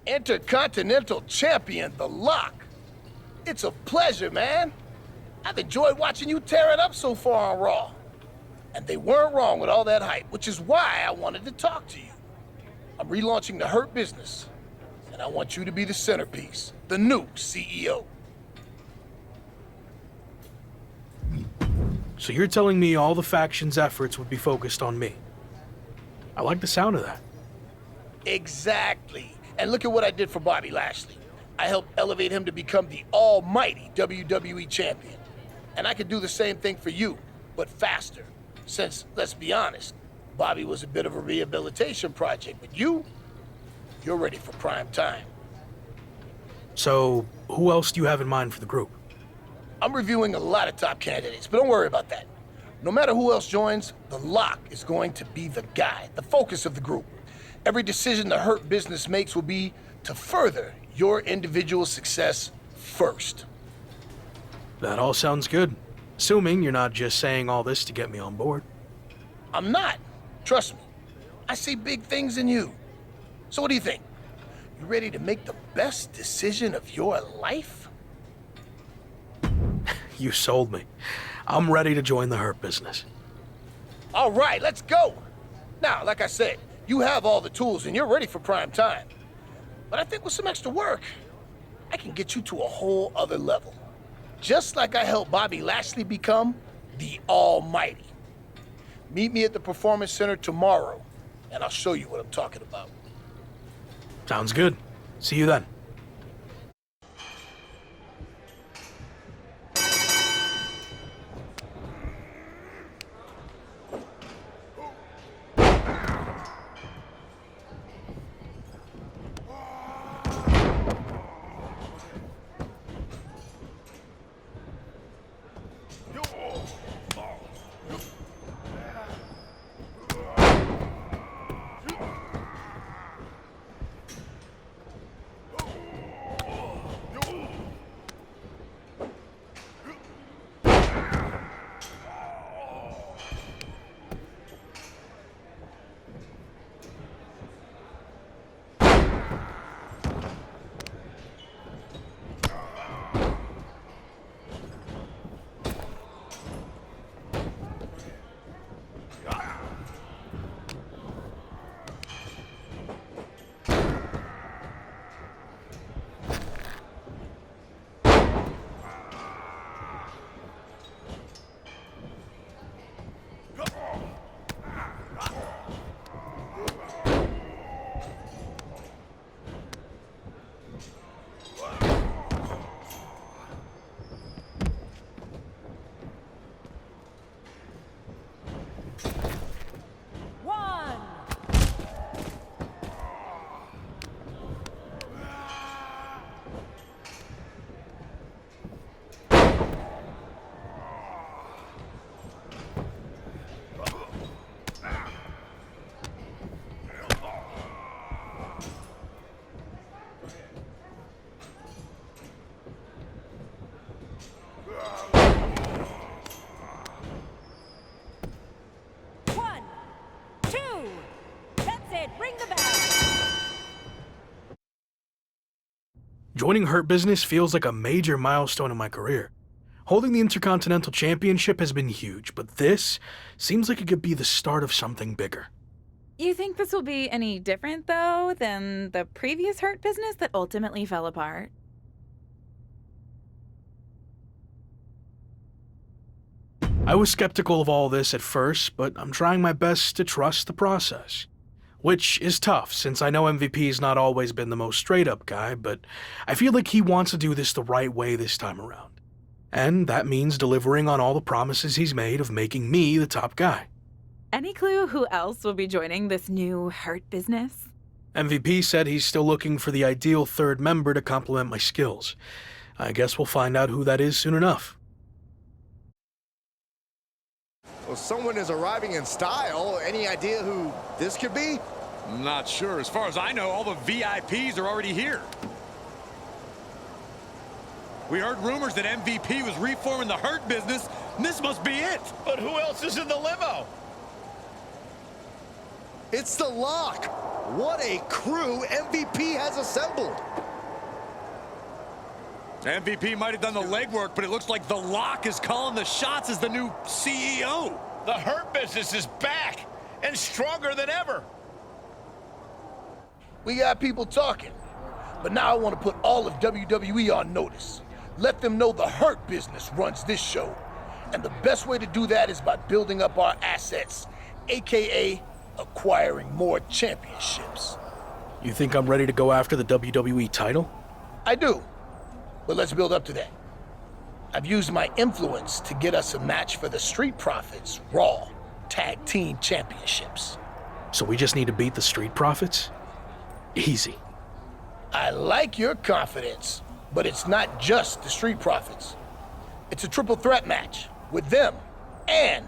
Intercontinental Champion, The Lock. It's a pleasure, man. I've enjoyed watching you tear it up so far on Raw. And they weren't wrong with all that hype, which is why I wanted to talk to you. I'm relaunching the Hurt Business, and I want you to be the centerpiece, the new CEO. So you're telling me all the faction's efforts would be focused on me? I like the sound of that. Exactly. And look at what I did for Bobby Lashley. I helped elevate him to become the almighty WWE Champion. And I could do the same thing for you, but faster. Since, let's be honest, Bobby was a bit of a rehabilitation project, but you're ready for prime time. So, who else do you have in mind for the group? I'm reviewing a lot of top candidates, but don't worry about that. No matter who else joins, The Lock is going to be the guy, the focus of the group. Every decision the Hurt Business makes will be to further your individual success first. That all sounds good. Assuming you're not just saying all this to get me on board. I'm not. Trust me. I see big things in you. So what do you think? You ready to make the best decision of your life? You sold me. I'm ready to join the Hurt Business. All right, let's go. Now, like I said, you have all the tools and you're ready for prime time. But I think with some extra work, I can get you to a whole other level. Just like I helped Bobby Lashley become the Almighty. Meet me at the Performance Center tomorrow, and I'll show you what I'm talking about. Sounds good. See you then. Joining Hurt Business feels like a major milestone in my career. Holding the Intercontinental Championship has been huge, but this seems like it could be the start of something bigger. You think this will be any different, though, than the previous Hurt Business that ultimately fell apart? I was skeptical of all this at first, but I'm trying my best to trust the process. Which is tough, since I know MVP's not always been the most straight-up guy, but I feel like he wants to do this the right way this time around. And that means delivering on all the promises he's made of making me the top guy. Any clue who else will be joining this new Hurt Business? MVP said he's still looking for the ideal third member to complement my skills. I guess we'll find out who that is soon enough. Well, someone is arriving in style. Any idea who this could be? I'm not sure. As far as I know, all the VIPs are already here. We heard rumors that MVP was reforming the Hurt Business, and this must be it. But who else is in the limo? It's The Lock. What a crew MVP has has assembled. MVP might have done the legwork, but it looks like The Lock is calling the shots as the new CEO. The Hurt Business is back and stronger than ever. We got people talking, but now I want to put all of WWE on notice. Let them know the Hurt Business runs this show. And the best way to do that is by building up our assets, aka acquiring more championships. You think I'm ready to go after the WWE title? I do, but let's build up to that. I've used my influence to get us a match for the Street Profits Raw Tag Team Championships. So we just need to beat the Street Profits? Easy. I like your confidence, but it's not just the Street Profits. It's a triple threat match with them and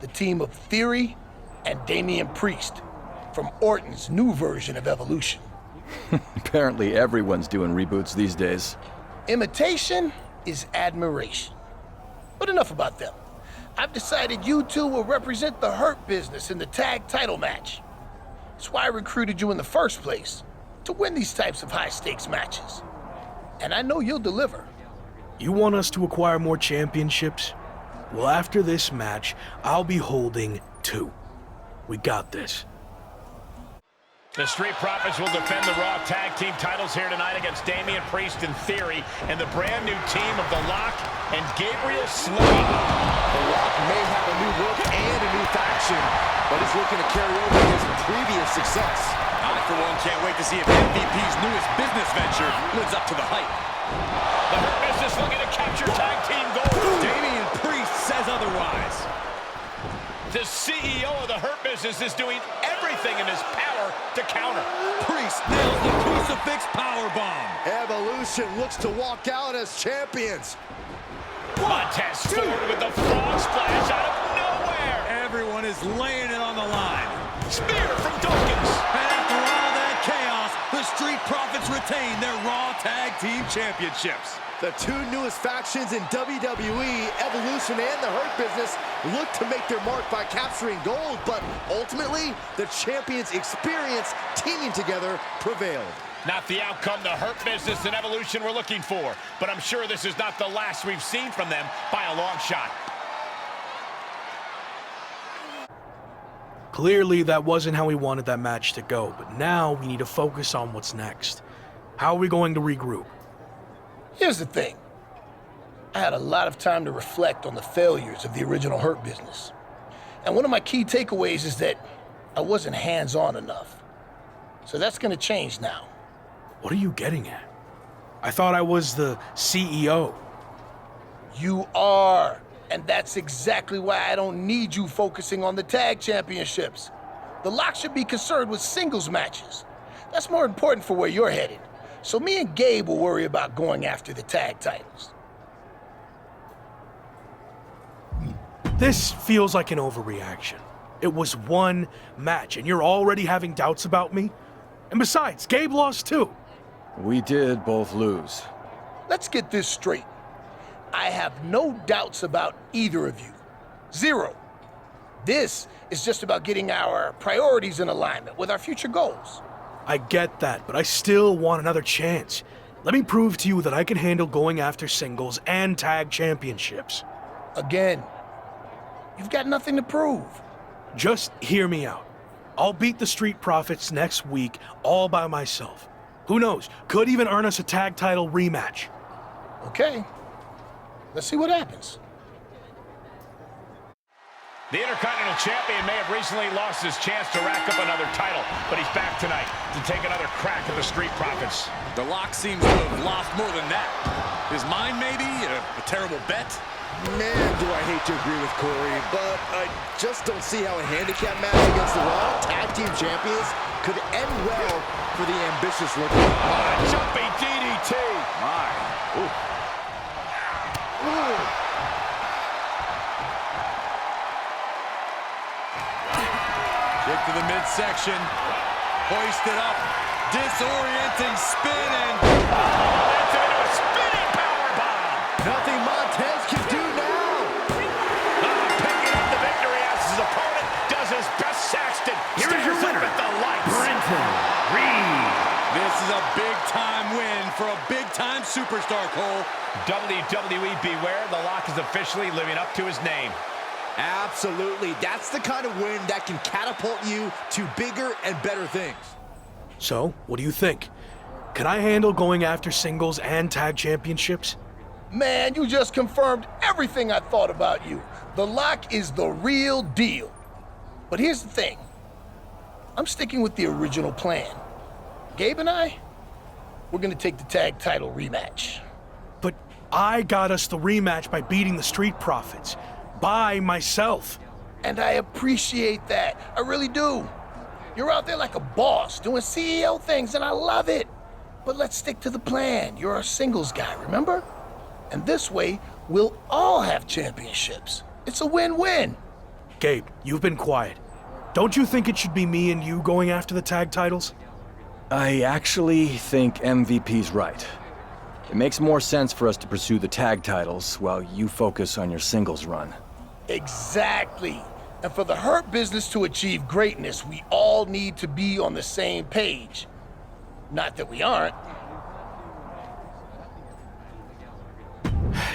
the team of Theory and Damian Priest from Orton's new version of Evolution. Apparently everyone's doing reboots these days. Imitation is admiration. But enough about them. I've decided you two will represent the Hurt Business in the tag title match. That's why I recruited you in the first place, to win these types of high-stakes matches. And I know you'll deliver. You want us to acquire more championships? Well, after this match, I'll be holding 2. We got this. The Street Profits will defend the Raw Tag Team titles here tonight against Damian Priest and Theory and the brand new team of The Lock and Gabriel Slade. The Rock may have a new look and a new faction, but he's looking to carry over his previous success. I, for one, can't wait to see if MVP's newest business venture lives up to the hype. The Hurt Business looking to capture tag team gold. Damian Priest says otherwise. The CEO of the Hurt Business is doing everything in his power to counter. Priest nails the crucifix powerbomb. Evolution looks to walk out as champions. Montez Ford with the frog splash out of nowhere. Everyone is laying it on the line. Spear from Dawkins. And after all that chaos, the Street Profits retain their Raw Tag Team Championships. The two newest factions in WWE, Evolution and the Hurt Business, look to make their mark by capturing gold, but ultimately, the champions' experience teaming together prevailed. Not the outcome the Hurt Business and Evolution were looking for, but I'm sure this is not the last we've seen from them by a long shot. Clearly, that wasn't how we wanted that match to go, but now we need to focus on what's next. How are we going to regroup? Here's the thing. I had a lot of time to reflect on the failures of the original Hurt Business. And one of my key takeaways is that I wasn't hands-on enough. So that's gonna change now. What are you getting at? I thought I was the CEO. You are. And that's exactly why I don't need you focusing on the tag championships. The Lock should be concerned with singles matches. That's more important for where you're headed. So me and Gabe will worry about going after the tag titles. This feels like an overreaction. It was one match, and you're already having doubts about me? And besides, Gabe lost too. We did both lose. Let's get this straight. I have no doubts about either of you. 0. This is just about getting our priorities in alignment with our future goals. I get that, but I still want another chance. Let me prove to you that I can handle going after singles and tag championships. Again, you've got nothing to prove. Just hear me out. I'll beat the Street Profits next week all by myself. Who knows, could even earn us a tag title rematch. Okay, let's see what happens. The Intercontinental Champion may have recently lost his chance to rack up another title, but he's back tonight to take another crack at the Street Profits. The Lock seems to have lost more than that. His mind, maybe? A terrible bet? Man, do I hate to agree with Corey, but I just don't see how a handicap match against the Raw Tag Team Champions could end well for the ambitious looking. Jumping DDT. My. Ooh. Ooh. Kick to the midsection. Hoisted up. Disorienting spin and... That's into a spinning powerbomb. Nothing Montez can do now. Picking up the victory as his opponent does his best Saxton. Here is your Stares up winner, at the lights. Bronson. This is a big-time win for a big-time superstar, Cole. WWE beware, The Lock is officially living up to his name. Absolutely. That's the kind of win that can catapult you to bigger and better things. So, what do you think? Can I handle going after singles and tag championships? Man, you just confirmed everything I thought about you. The Lock is the real deal. But here's the thing. I'm sticking with the original plan. Gabe and I, we're gonna take the tag title rematch. But I got us the rematch by beating the Street Profits. By myself. And I appreciate that. I really do. You're out there like a boss, doing CEO things, and I love it. But let's stick to the plan. You're our singles guy, remember? And this way, we'll all have championships. It's a win-win. Gabe, you've been quiet. Don't you think it should be me and you going after the tag titles? I actually think MVP's right. It makes more sense for us to pursue the tag titles while you focus on your singles run. Exactly. And for the Hurt Business to achieve greatness, we all need to be on the same page. Not that we aren't.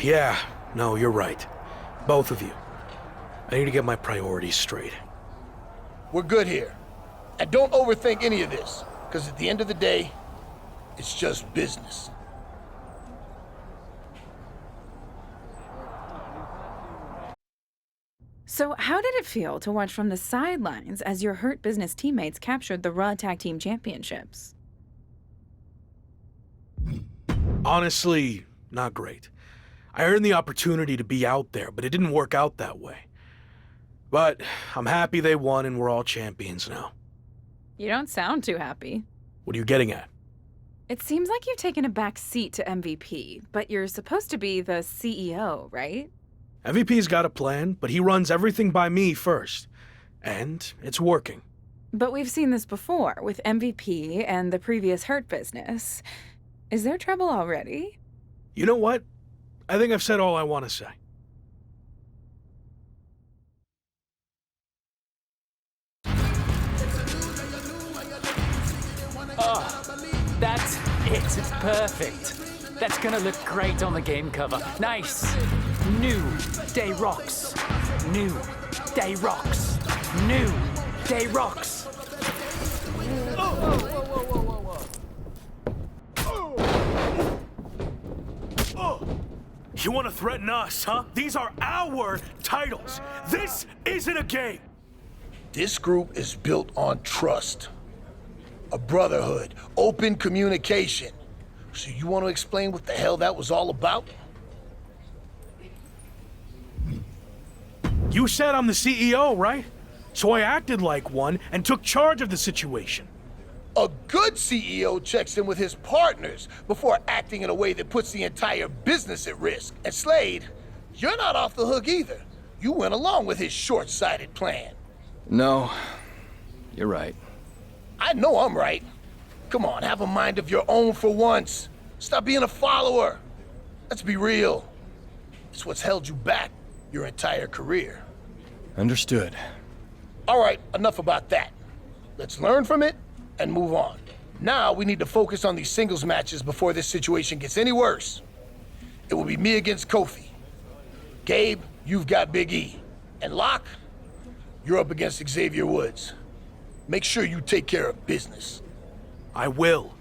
Yeah, no, you're right. Both of you. I need to get my priorities straight. We're good here. And don't overthink any of this, because at the end of the day, it's just business. So how did it feel to watch from the sidelines as your Hurt Business teammates captured the Raw Tag Team Championships? Honestly, not great. I earned the opportunity to be out there, but it didn't work out that way. But I'm happy they won and we're all champions now. You don't sound too happy. What are you getting at? It seems like you've taken a back seat to MVP, but you're supposed to be the CEO, right? MVP's got a plan, but he runs everything by me first. And it's working. But we've seen this before with MVP and the previous Hurt Business. Is there trouble already? You know what? I think I've said all I want to say. That's it. It's perfect. That's gonna look great on the game cover. Nice. New Day Rocks. New Day Rocks. New Day Rocks. You want to threaten us, huh? These are our titles. This isn't a game. This group is built on trust. A brotherhood, open communication. So you want to explain what the hell that was all about? You said I'm the CEO, right? So I acted like one and took charge of the situation. A good CEO checks in with his partners before acting in a way that puts the entire business at risk. And Slade, you're not off the hook either. You went along with his short-sighted plan. No, you're right. I know I'm right. Come on, have a mind of your own for once. Stop being a follower. Let's be real. It's what's held you back your entire career. Understood. All right, enough about that. Let's learn from it and move on. Now we need to focus on these singles matches before this situation gets any worse. It will be me against Kofi. Gabe, you've got Big E. And Locke, you're up against Xavier Woods. Make sure you take care of business. I will.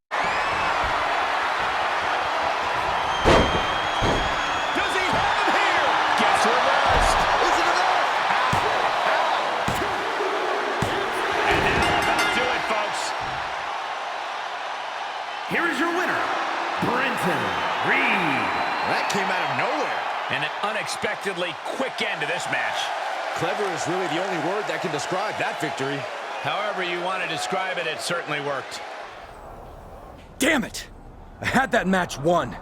Does he have him here? Gets reversed. Is it enough? And that'll about do it, folks. Here is your winner, Bronson Reed. That came out of nowhere. And an unexpectedly quick end to this match. Clever is really the only word that can describe that victory. However you want to describe it, it certainly worked. Damn it! I had that match won.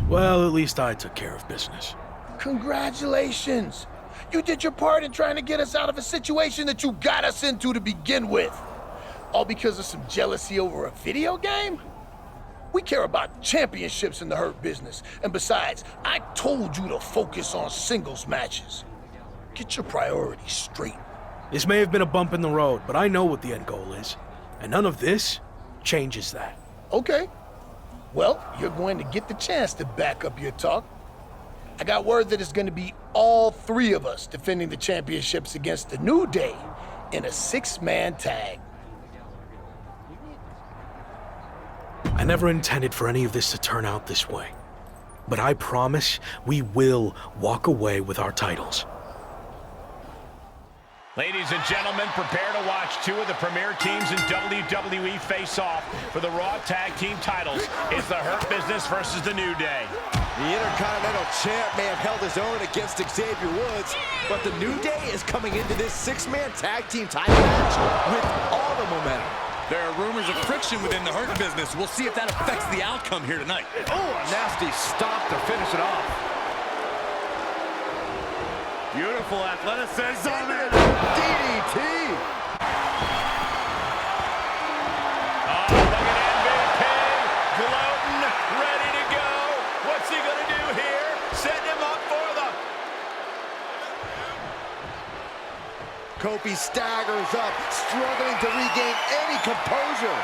Well, at least I took care of business. Congratulations. You did your part in trying to get us out of a situation that you got us into to begin with. All because of some jealousy over a video game? We care about championships in the Hurt Business. And besides, I told you to focus on singles matches. Get your priorities straight. This may have been a bump in the road, but I know what the end goal is. And none of this changes that. Okay. Well, you're going to get the chance to back up your talk. I got word that it's going to be all three of us defending the championships against the New Day in a 6-man tag. I never intended for any of this to turn out this way. But I promise we will walk away with our titles. Ladies and gentlemen, prepare to watch two of the premier teams in WWE face off for the Raw Tag Team titles. It's the Hurt Business versus the New Day. The Intercontinental Champ may have held his own against Xavier Woods, but the New Day is coming into this 6-man tag team title match with all the momentum. There are rumors of friction within the Hurt Business. We'll see if that affects the outcome here tonight. Oh, a nasty stop to finish it off. Beautiful athleticism. DDT. Oh, look at MVP. Gloating, ready to go. What's he going to do here? Setting him up for the... Kofi staggers up, struggling to regain any composure.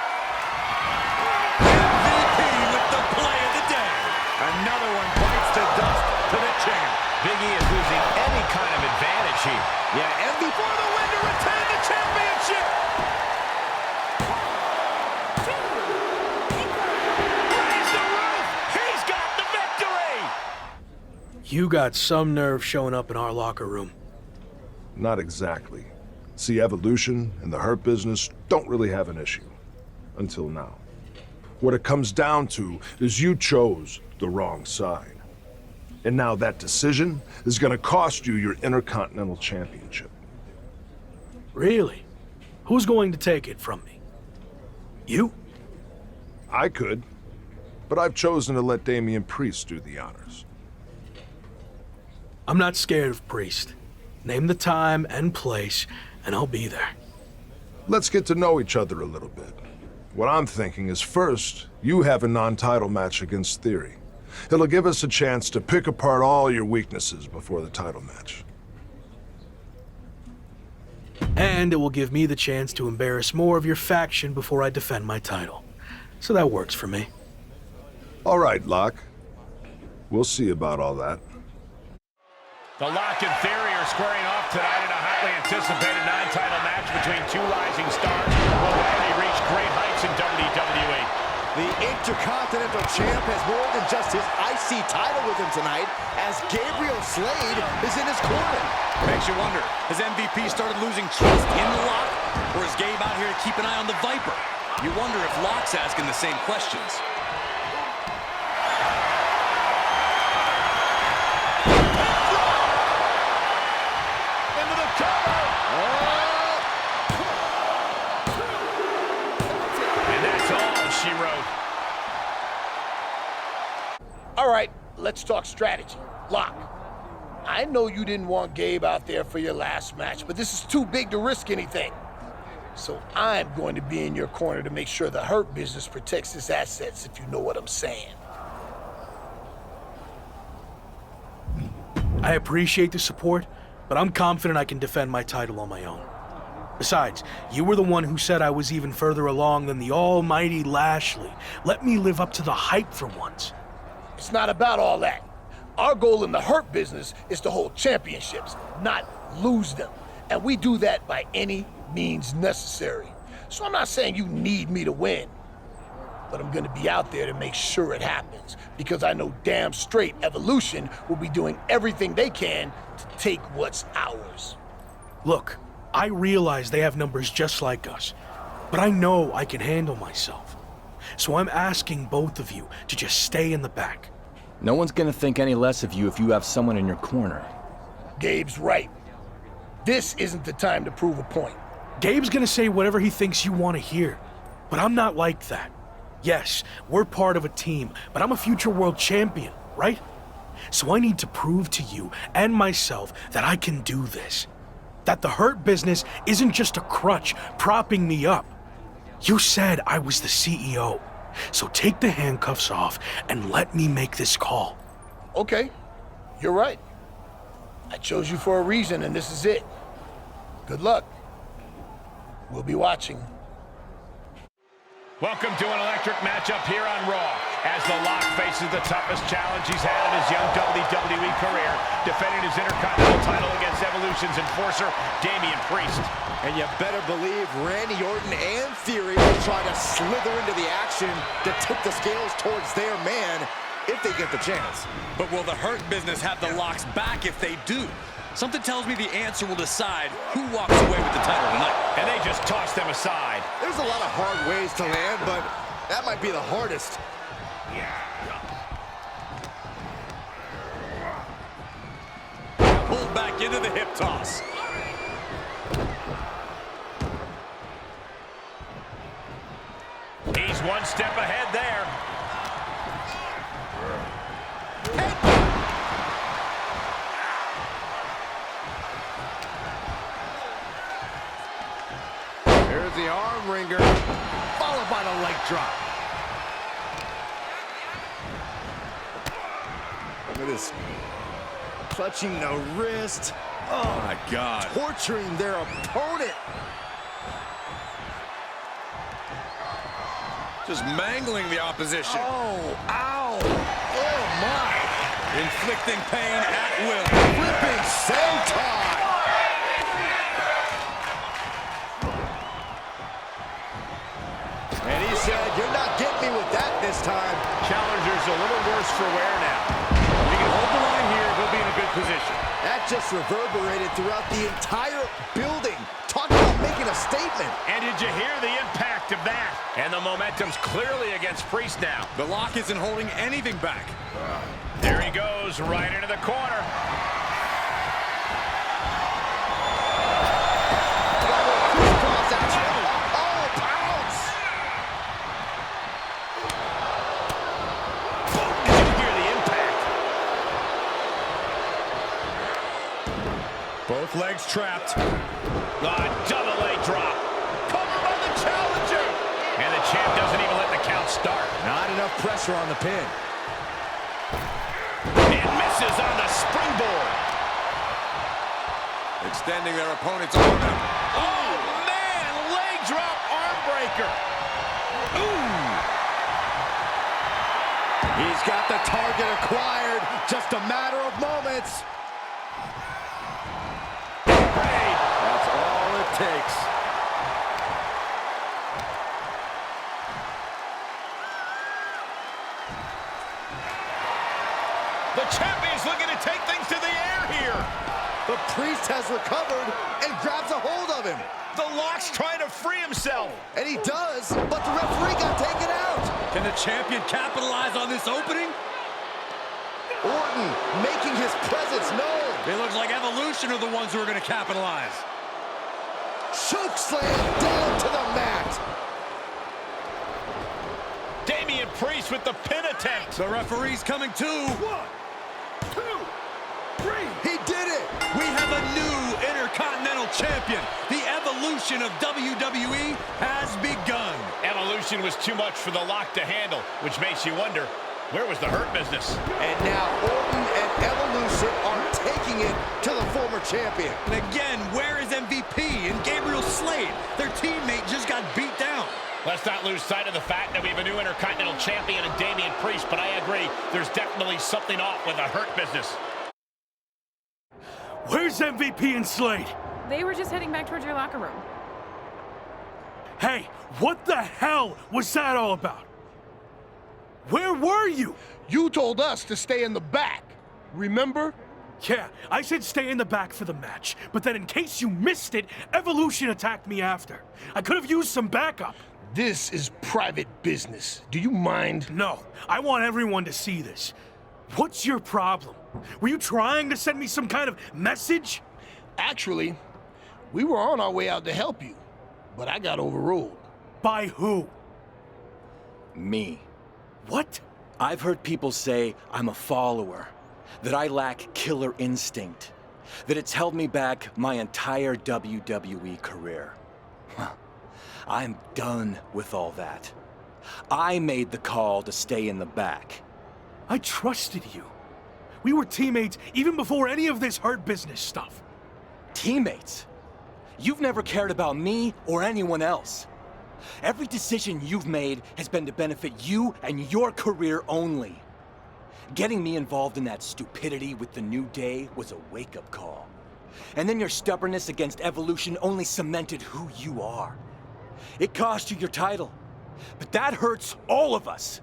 MVP with the play of the day. Another one bites the dust to the champ. Big E is losing any kind of advantage here. Yeah, MVP for the win to retain the championship. Raise the roof. He's got the victory. You got some nerve showing up in our locker room. Not exactly. See, Evolution and the Hurt Business don't really have an issue. Until now. What it comes down to is you chose the wrong side. And now that decision is gonna cost you your Intercontinental Championship. Really? Who's going to take it from me? You? I could, but I've chosen to let Damian Priest do the honors. I'm not scared of Priest. Name the time and place, and I'll be there. Let's get to know each other a little bit. What I'm thinking is first, you have a non-title match against Theory. It'll give us a chance to pick apart all your weaknesses before the title match. And it will give me the chance to embarrass more of your faction before I defend my title. So that works for me. All right, Locke. We'll see about all that. The Lock and Theory are squaring off tonight in a hotly anticipated non-title match between two rising stars who will already reach great heights in WWE. The Intercontinental Champ has more than just his IC title with him tonight, as Gabriel Slade is in his corner. Makes you wonder, has MVP started losing trust in the Lock? Or is Gabe out here to keep an eye on the Viper? You wonder if Lock's asking the same questions. Into the cover! And that's all she wrote. All right, let's talk strategy. Locke, I know you didn't want Gabe out there for your last match, but this is too big to risk anything. So I'm going to be in your corner to make sure the Hurt Business protects its assets, if you know what I'm saying. I appreciate the support, but I'm confident I can defend my title on my own. Besides, you were the one who said I was even further along than the almighty Lashley. Let me live up to the hype for once. It's not about all that. Our goal in the Hurt Business is to hold championships, not lose them. And we do that by any means necessary. So I'm not saying you need me to win, but I'm gonna be out there to make sure it happens, because I know damn straight Evolution will be doing everything they can to take what's ours. Look, I realize they have numbers just like us, but I know I can handle myself. So I'm asking both of you to just stay in the back. No one's gonna think any less of you if you have someone in your corner. Gabe's right. This isn't the time to prove a point. Gabe's gonna say whatever he thinks you want to hear, but I'm not like that. Yes, we're part of a team, but I'm a future world champion, right? So I need to prove to you and myself that I can do this. That the Hurt Business isn't just a crutch propping me up. You said I was the CEO, so take the handcuffs off and let me make this call. Okay, you're right. I chose you for a reason, and this is it. Good luck. We'll be watching. Welcome to an electric matchup here on Raw, as The Lock faces the toughest challenge he's had in his young WWE career, defending his Intercontinental title against Evolution's enforcer, Damian Priest. And you better believe Randy Orton and Theory will try to slither into the action to tip the scales towards their man if they get the chance. But will the Hurt Business have the Lock's back if they do? Something tells me the answer will decide who walks away with the title tonight. And they just toss them aside. There's a lot of hard ways to land, but that might be the hardest. Pulled back into the hip toss. He's one step ahead there. Here's the arm wringer, followed by the leg drop. Look at this. Clutching the wrist. Oh, my God. Torturing their opponent. Just mangling the opposition. Oh, ow. Oh, my. Inflicting pain at will. Flipping senton. And he said, you're not getting me with that this time. Challenger's a little worse for wear now. If he can hold the line here, he'll be in a good position. That just reverberated throughout the entire building. Talk about making a statement. And did you hear the impact of that? And the momentum's clearly against Priest now. The Lock isn't holding anything back. There he goes, right into the corner. Both legs trapped. Double leg drop. Covered by the challenger. And the champ doesn't even let the count start. Not enough pressure on the pin. And misses on the springboard. Extending their opponent's arm out. Oh, man! Leg drop arm breaker. Ooh! He's got the target acquired. Just a matter of moments. That's all it takes. The champion's looking to take things to the air here. The Priest has recovered and grabs a hold of him. The Lock's trying to free himself. And he does, but the referee got taken out. Can the champion capitalize on this opening? Orton making his presence known. It looks like Evolution are the ones who are going to capitalize. Choke slam down to the mat. Damian Priest with the pin attempt. The referee's coming too. 1, 2, 3. He did it. We have a new Intercontinental Champion. The evolution of WWE has begun. Evolution was too much for the Lock to handle, which makes you wonder, where was the Hurt Business? And now Orton and Evolution are taking it to the former champion. And again, where is MVP and Gabriel Slade? Their teammate just got beat down. Let's not lose sight of the fact that we have a new Intercontinental Champion in Damian Priest, but I agree, there's definitely something off with the Hurt Business. Where's MVP and Slade? They were just heading back towards your locker room. Hey, what the hell was that all about? Where were you? You told us to stay in the back, remember? Yeah, I said stay in the back for the match, but then in case you missed it, Evolution attacked me after. I could have used some backup. This is private business. Do you mind? No, I want everyone to see this. What's your problem? Were you trying to send me some kind of message? Actually, we were on our way out to help you, but I got overruled. By who? Me. What? I've heard people say I'm a follower, that I lack killer instinct, that it's held me back my entire WWE career. I'm done with all that. I made the call to stay in the back. I trusted you. We were teammates even before any of this Hurt Business stuff. Teammates? You've never cared about me or anyone else. Every decision you've made has been to benefit you and your career only. Getting me involved in that stupidity with the New Day was a wake-up call. And then your stubbornness against Evolution only cemented who you are. It cost you your title, but that hurts all of us.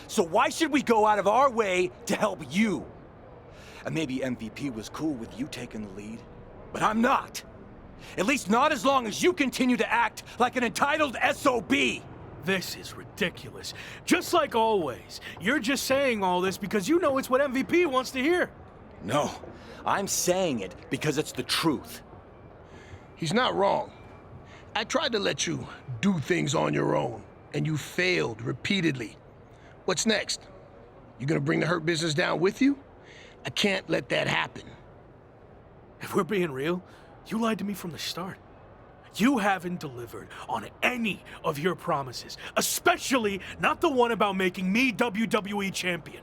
So why should we go out of our way to help you? And maybe MVP was cool with you taking the lead, but I'm not. At least not as long as you continue to act like an entitled SOB. This is ridiculous. Just like always, you're just saying all this because you know it's what MVP wants to hear. No, I'm saying it because it's the truth. He's not wrong. I tried to let you do things on your own, and you failed repeatedly. What's next? You gonna bring the Hurt Business down with you? I can't let that happen. If we're being real, you lied to me from the start. You haven't delivered on any of your promises, especially not the one about making me WWE champion.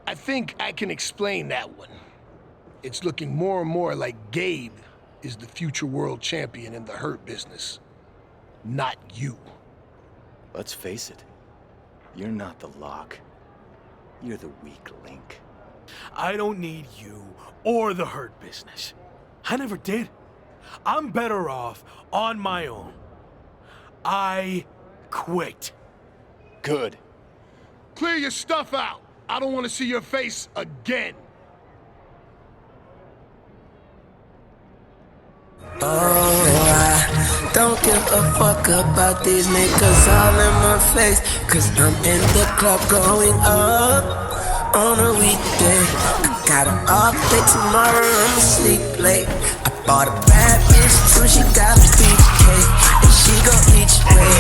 I think I can explain that one. It's looking more and more like Gabe is the future world champion in the Hurt Business, not you. Let's face it, you're not the lock. You're the weak link. I don't need you or the Hurt Business. I never did. I'm better off on my own. I quit. Good. Clear your stuff out. I don't want to see your face again. Oh, I don't give a fuck about these niggas all in my face, 'cause I'm in the club going up on a weekday. I got an off day tomorrow, I'ma sleep late. I bought a bad bitch too, she got a BK, and she go each way.